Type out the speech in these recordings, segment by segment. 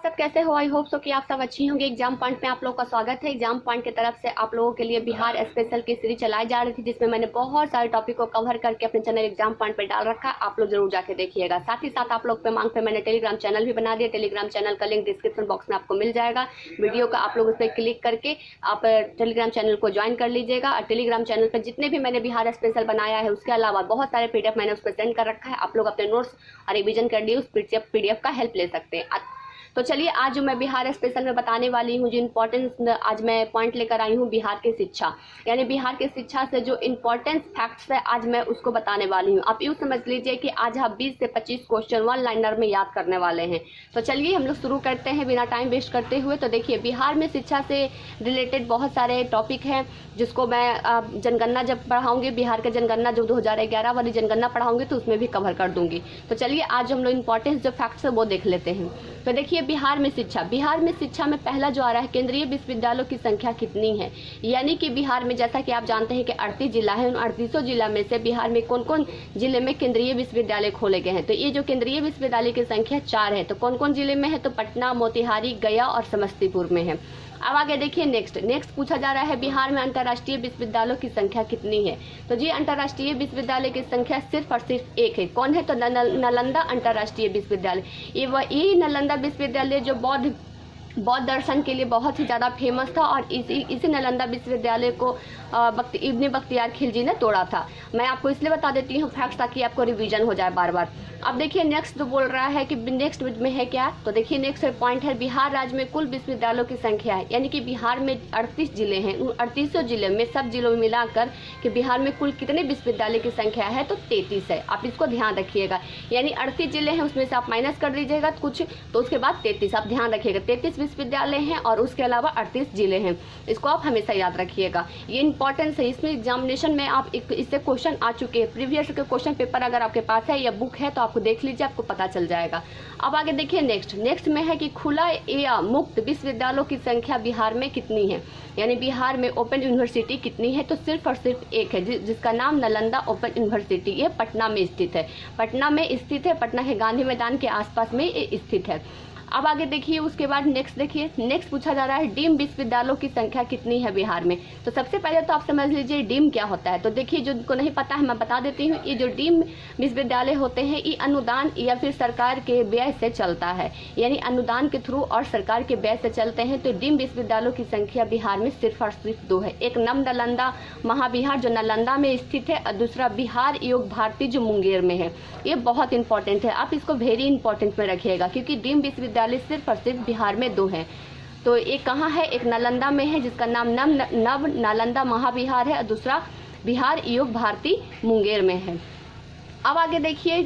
सब कैसे हो? आई होप सो कि आप सब अच्छी होंगे। एग्जाम पॉइंट में आप लोग का स्वागत है। एग्जाम पॉइंट की तरफ से आप लोगों के लिए बिहार स्पेशल की सीरीज चलाई जा रही थी, जिसमें मैंने बहुत सारे टॉपिक को कवर करके अपने चैनल एग्जाम पॉइंट पे डाल रखा है। आप लोग जरूर जाके देखिएगा। साथ ही साथ आप लोग पे मांग पे मैंने टेलीग्राम चैनल भी बना दिया। टेलीग्राम चैनल का लिंक डिस्क्रिप्शन बॉक्स में आपको मिल जाएगा। वीडियो का आप लोग उस पर क्लिक करके आप टेलीग्राम चैनल को ज्वाइन कर लीजिएगा। और टेलीग्राम चैनल पर जितने भी मैंने बिहार स्पेशल बनाया है, उसके अलावा बहुत सारे पीडीएफ मैंने उस पर सेंड कर रखा है। आप लोग अपने नोट्स और रिविजन कर लिए उस पीडीएफ का हेल्प ले सकते हैं। तो चलिए, आज जो मैं बिहार स्पेशल में बताने वाली हूँ, जो इम्पोर्टेंस आज मैं पॉइंट लेकर आई हूँ बिहार की शिक्षा, यानी बिहार की शिक्षा से जो इम्पोर्टेंस फैक्ट्स है, आज मैं उसको बताने वाली हूँ। आप यूँ समझ लीजिए कि आज हम 20 से 25 क्वेश्चन वन लाइनर में याद करने वाले हैं। तो चलिए हम लोग शुरू करते हैं बिना टाइम वेस्ट करते हुए। तो देखिए, बिहार में शिक्षा से रिलेटेड बहुत सारे टॉपिक हैं, जिसको मैं जनगणना जब पढ़ाऊंगी, बिहार के जनगणना जो 2011 वाली जनगणना पढ़ाऊंगी, तो उसमें भी कवर कर दूंगी। तो चलिए, आज हम लोग इम्पोर्टेंस जो फैक्ट्स है वो देख लेते हैं। तो देखिए, बिहार में शिक्षा में पहला जो आ रहा है, केंद्रीय विश्वविद्यालयों की संख्या कितनी है। यानी कि बिहार में, जैसा कि आप जानते हैं कि 38 जिला है, उन 38 जिला में से बिहार में कौन कौन जिले में केंद्रीय विश्वविद्यालय खोले गए हैं। तो ये जो केंद्रीय विश्वविद्यालय की संख्या 4 है। तो कौन कौन जिले में है? तो पटना, मोतिहारी, गया और समस्तीपुर में है। अब आगे देखिए, नेक्स्ट पूछा जा रहा है, बिहार में अंतर्राष्ट्रीय विश्वविद्यालयों की संख्या कितनी है। तो जी, अंतर्राष्ट्रीय विश्वविद्यालय की संख्या सिर्फ और सिर्फ एक है। कौन है? तो नालंदा अंतर्राष्ट्रीय विश्वविद्यालय। यही नालंदा विश्वविद्यालय जो बौद्ध दर्शन के लिए बहुत ही ज़्यादा फेमस था, और इसी नालंदा विश्वविद्यालय को इब्न बख्तियार खिलजी ने तोड़ा था। मैं आपको इसलिए बता देती हूँ फैक्ट्स, ताकि आपको रिवीजन हो जाए बार बार। अब देखिए, नेक्स्ट जो बोल रहा है कि नेक्स्ट में है क्या, तो देखिए नेक्स्ट पॉइंट है, बिहार राज्य में कुल विश्वविद्यालयों की संख्या है। यानी कि बिहार में 38 जिले हैं, उन 38 जिले में सब जिलों में मिलाकर कि बिहार में कुल कितने विश्वविद्यालय की संख्या है, तो 33 है। आप इसको ध्यान रखिएगा। यानी 38 जिले हैं, उसमें से आप माइनस कर दीजिएगा कुछ, तो उसके बाद 33 आप ध्यान रखिएगा। 33 विश्वविद्यालय हैं और उसके अलावा 38 जिले हैं। इसको आप हमेशा याद रखिएगा, ये इंपॉर्टेंस है। इसमें एग्जामिनेशन में आप इससे क्वेश्चन आ चुके हैं, प्रीवियस के क्वेश्चन पेपर अगर आपके पास है या बुक है तो आपको देख लीजिए, आपको पता चल जाएगा। अब आगे देखिए, नेक्स्ट में है कि खुला या मुक्त विश्वविद्यालयों की संख्या बिहार में कितनी है। यानी बिहार में ओपन यूनिवर्सिटी कितनी है, तो सिर्फ और सिर्फ एक है, जिसका नाम नालंदा ओपन यूनिवर्सिटी। ये पटना में स्थित है। पटना के गांधी मैदान के आसपास में ये स्थित है। अब आगे देखिए, उसके बाद नेक्स्ट पूछा जा रहा है, डीम्ड विश्वविद्यालयों की संख्या कितनी है बिहार में। तो सबसे पहले तो आप समझ लीजिए डीम क्या होता है। तो देखिए, जिनको नहीं पता है मैं बता देती हूँ। ये जो डीम विश्वविद्यालय होते हैं, ये अनुदान या फिर सरकार के व्यय से चलता है, यानी अनुदान के थ्रू और सरकार के व्यय से चलते हैं। तो डीम विश्वविद्यालयों की संख्या बिहार में सिर्फ और सिर्फ 2 है। एक नव नालंदा महाविहार जो नालंदा में स्थित है, और दूसरा बिहार योग भारती जो मुंगेर में है। ये बहुत इंपॉर्टेंट है, आप इसको वेरी इंपॉर्टेंट में रखिएगा, क्योंकि डीम विश्वविद्यालय सिर्फ और सिर्फ बिहार में 2 हैं। तो एक कहाँ है? एक नालंदा में है, जिसका नाम नव नालंदा महाविहार है, और दूसरा बिहार योग भारती मुंगेर में है। अब आगे देखिए,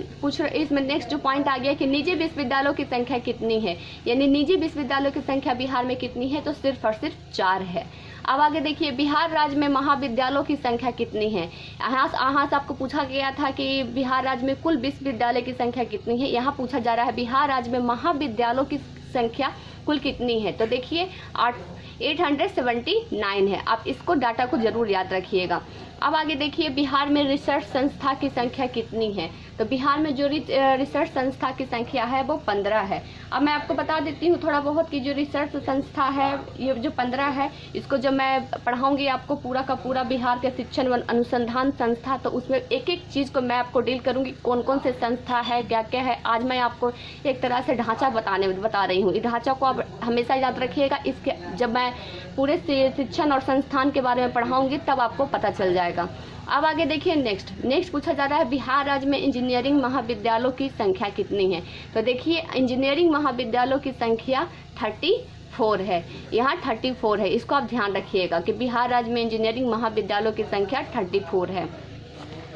इसमें नेक्स्ट जो पॉइंट आ गया कि निजी विश्वविद्यालयों की संख्या कितनी है। यानी निजी विश्वविद्यालयों की संख्या बिहार में कितनी है, तो सिर्फ और सिर्फ 4 है। अब आगे देखिए, बिहार राज्य में महाविद्यालयों की संख्या कितनी है। यहाँ से आपको पूछा गया था कि बिहार राज्य में कुल विश्वविद्यालय की संख्या कितनी है। यहाँ पूछा जा रहा है बिहार राज्य में महाविद्यालयों की संख्या कुल कितनी है। तो देखिए 879 है। आप इसको डाटा को जरूर याद रखिएगा। अब आगे देखिए, बिहार में रिसर्च संस्था की संख्या कितनी है। तो बिहार में जो रिसर्च संस्था की संख्या है वो 15 है। अब मैं आपको बता देती हूँ थोड़ा बहुत कि जो रिसर्च संस्था है, ये जो 15 है, इसको जब मैं पढ़ाऊंगी आपको पूरा का पूरा बिहार के शिक्षण व अनुसंधान संस्था, तो उसमें एक एक चीज़ को मैं आपको डील करूंगी, कौन कौन से संस्था है, क्या क्या है। आज मैं आपको एक तरह से ढांचा बता रही हूँ। इस ढांचा को आप हमेशा याद रखिएगा। इसके जब मैं पूरे शिक्षण और संस्थान के बारे में पढ़ाऊंगी तब आपको पता चल जाएगा। अब आगे देखिए, नेक्स्ट पूछा जा रहा है, बिहार राज्य में इंजीनियरिंग महाविद्यालयों की संख्या कितनी है। तो देखिए, इंजीनियरिंग महाविद्यालयों की संख्या 34 है। यहाँ 34 है, इसको आप ध्यान रखिएगा कि बिहार राज्य में इंजीनियरिंग महाविद्यालयों की संख्या 34 है।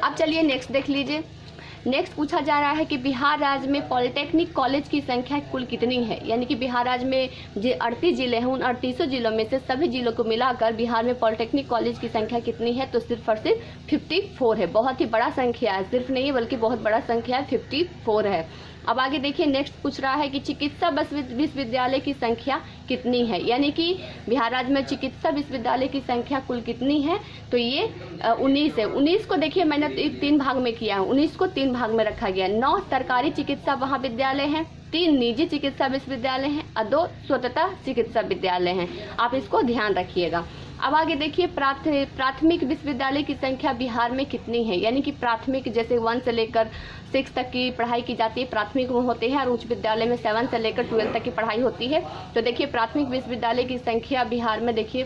अब चलिए नेक्स्ट देख लीजिए। नेक्स्ट पूछा जा रहा है कि बिहार राज्य में पॉलिटेक्निक कॉलेज की संख्या कुल कितनी है। यानी कि बिहार राज्य में जो 38 जिले हैं, उन 38 जिलों में से सभी जिलों को मिलाकर बिहार में पॉलिटेक्निक कॉलेज की संख्या कितनी है। तो सिर्फ और सिर्फ 54 है। बहुत ही बड़ा संख्या है, सिर्फ नहीं बल्कि बहुत बड़ा संख्या है, 54 है। अब आगे देखिए, नेक्स्ट पूछ रहा है कि चिकित्सा विश्वविद्यालय की संख्या कितनी है। यानी कि बिहार राज्य में चिकित्सा विश्वविद्यालय की संख्या कुल कितनी है। तो ये 19 है। 19 को देखिए मैंने 3 भाग में किया है। 19 को 3 भाग में रखा गया है। 9 सरकारी चिकित्सा महाविद्यालय हैं, 3 निजी चिकित्सा विश्वविद्यालय हैं और 2 स्वतंत्र चिकित्सा विद्यालय हैं। आप इसको ध्यान रखिएगा। अब आगे देखिए, प्राथमिक विश्वविद्यालय की संख्या बिहार में कितनी है, यानी कि प्राथमिक जैसे 1 से लेकर 6 तक की पढ़ाई की जाती है, प्राथमिक में होते हैं, और उच्च विद्यालय में 7 से लेकर 12 तक की पढ़ाई होती है। तो देखिए प्राथमिक विश्वविद्यालय की संख्या बिहार में देखिए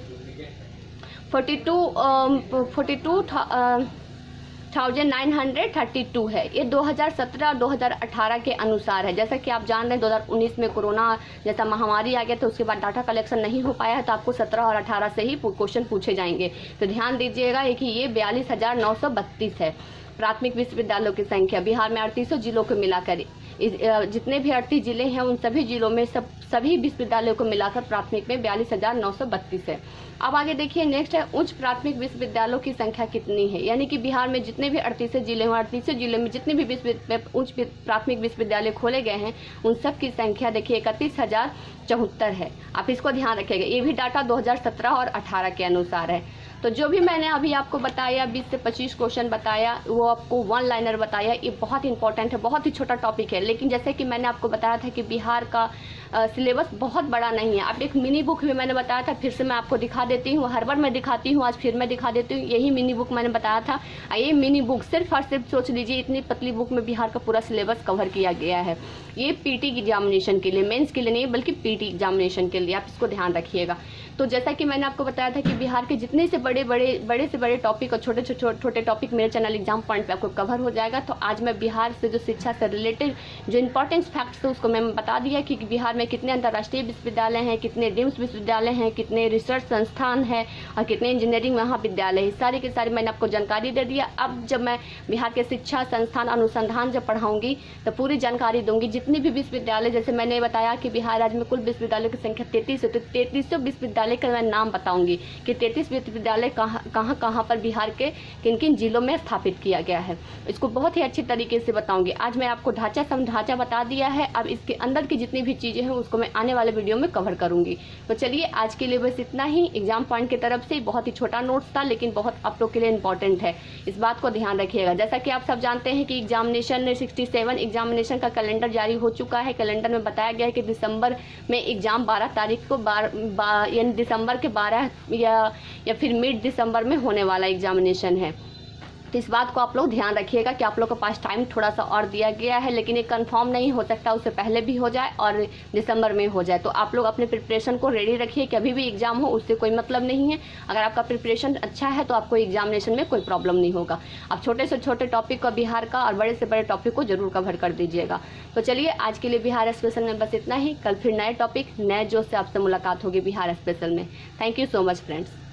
42,932 है। ये 2017 और 2018 के अनुसार है। जैसा कि आप जान रहे हैं 2019 में कोरोना जैसा महामारी आ गया, तो उसके बाद डाटा कलेक्शन नहीं हो पाया है, तो आपको 17 और 18 से ही क्वेश्चन पूछे जाएंगे। तो ध्यान दीजिएगा कि ये 42,932 है प्राथमिक विश्वविद्यालयों की संख्या बिहार में 38 जिलों को मिलाकर। जितने भी 38 जिले हैं उन सभी जिलों में सभी विश्वविद्यालयों को मिलाकर प्राथमिक में 42,932 है। अब आगे देखिए, नेक्स्ट है उच्च प्राथमिक विश्वविद्यालयों की संख्या कितनी है, यानी कि बिहार में जितने भी 38 जिले हैं, 38 जिले में जितने भी उच्च प्राथमिक विश्वविद्यालय खोले गए हैं उन सब की संख्या देखिए 31,074 है। आप इसको ध्यान रखिएगा। ये भी डाटा 2017 और 18 के अनुसार है। तो जो भी मैंने अभी आपको बताया 20 से 25 क्वेश्चन बताया, वो आपको 1 लाइनर बताया, ये बहुत इंपॉर्टेंट है, बहुत ही छोटा टॉपिक है। लेकिन जैसे कि मैंने आपको बताया था कि बिहार का सिलेबस बहुत बड़ा नहीं है। अब एक मिनी बुक भी मैंने बताया था, फिर से मैं आपको दिखा देती हूँ, हर बार मैं दिखाती हूँ, आज फिर मैं दिखा देती हूँ। यही मिनी बुक मैंने बताया था। ये मिनी बुक सिर्फ और सिर्फ सोच लीजिए, इतनी पतली बुक में बिहार का पूरा सिलेबस कवर किया गया है। ये पीटी एग्जामिनेशन के लिए, मेंस के लिए नहीं बल्कि पीटी एग्जामिनेशन के लिए, आप इसको ध्यान रखिएगा। तो जैसा कि मैंने आपको बताया था कि बिहार के जितने से बड़े टॉपिक और छोटे टॉपिक मेरे चैनल एग्जाम पॉइंट पे आपको कवर हो जाएगा। तो आज मैं बिहार से जो शिक्षा से रिलेटेड जो इंपॉर्टेंट फैक्ट्स है उसको मैं बता दिया कि बिहार में कितने अंतर्राष्ट्रीय विश्वविद्यालय हैं, कितने डीम्ड विश्वविद्यालय हैं, कितने रिसर्च संस्थान हैं और कितने इंजीनियरिंग महाविद्यालय है। सारी की सारी मैंने आपको जानकारी दे दिया। अब जब मैं बिहार के शिक्षा संस्थान अनुसंधान जब पढ़ाऊंगी तो पूरी जानकारी दूंगी। जितने भी विश्वविद्यालय, जैसे मैंने बताया कि बिहार राज्य में कुल विश्वविद्यालयों की संख्या 33 है, तो 33 विश्वविद्यालय का मैं नाम बताऊंगी कि 33 विश्वविद्यालय कहाँ पर बिहार के किन किन जिलों में स्थापित किया गया है। इसको बहुत ही अच्छी तरीके से बताऊंगी। आज मैं आपको ढांचा बता दिया है। अब इसके अंदर की जितनी भी चीजें हैं उसको मैं आने वाले वीडियो में कवर करूंगी। तो चलिए आज के लिए बस इतना ही। एग्जाम पॉइंट की तरफ से बहुत ही छोटा नोट्स था, लेकिन बहुत आप लोग के लिए इंपॉर्टेंट है, इस बात को ध्यान रखिएगा। जैसा कि आप सब जानते हैं कि एग्जामिनेशन 67 एग्जामिनेशन का कैलेंडर जारी हो चुका है। कैलेंडर में बताया गया है कि दिसंबर में एग्जाम 12 तारीख को यानी दिसंबर के 12 या फिर मिड दिसंबर में होने वाला एग्जामिनेशन है। तो इस बात को आप लोग ध्यान रखिएगा कि आप लोग के पास टाइम थोड़ा सा और दिया गया है, लेकिन ये कंफर्म नहीं हो सकता, उससे पहले भी हो जाए और दिसंबर में हो जाए। तो आप लोग अपने प्रिपरेशन को रेडी रखिए कि अभी भी एग्जाम हो उससे कोई मतलब नहीं है। अगर आपका प्रिपरेशन अच्छा है तो आपको एग्जामिनेशन में कोई प्रॉब्लम नहीं होगा। आप छोटे से छोटे टॉपिक को बिहार का और बड़े से बड़े टॉपिक को जरूर कवर कर दीजिएगा। तो चलिए आज के लिए बिहार स्पेशल में बस इतना ही। कल फिर नए टॉपिक नए जोश से आपसे मुलाकात होगी बिहार स्पेशल में। Thank you so much friends.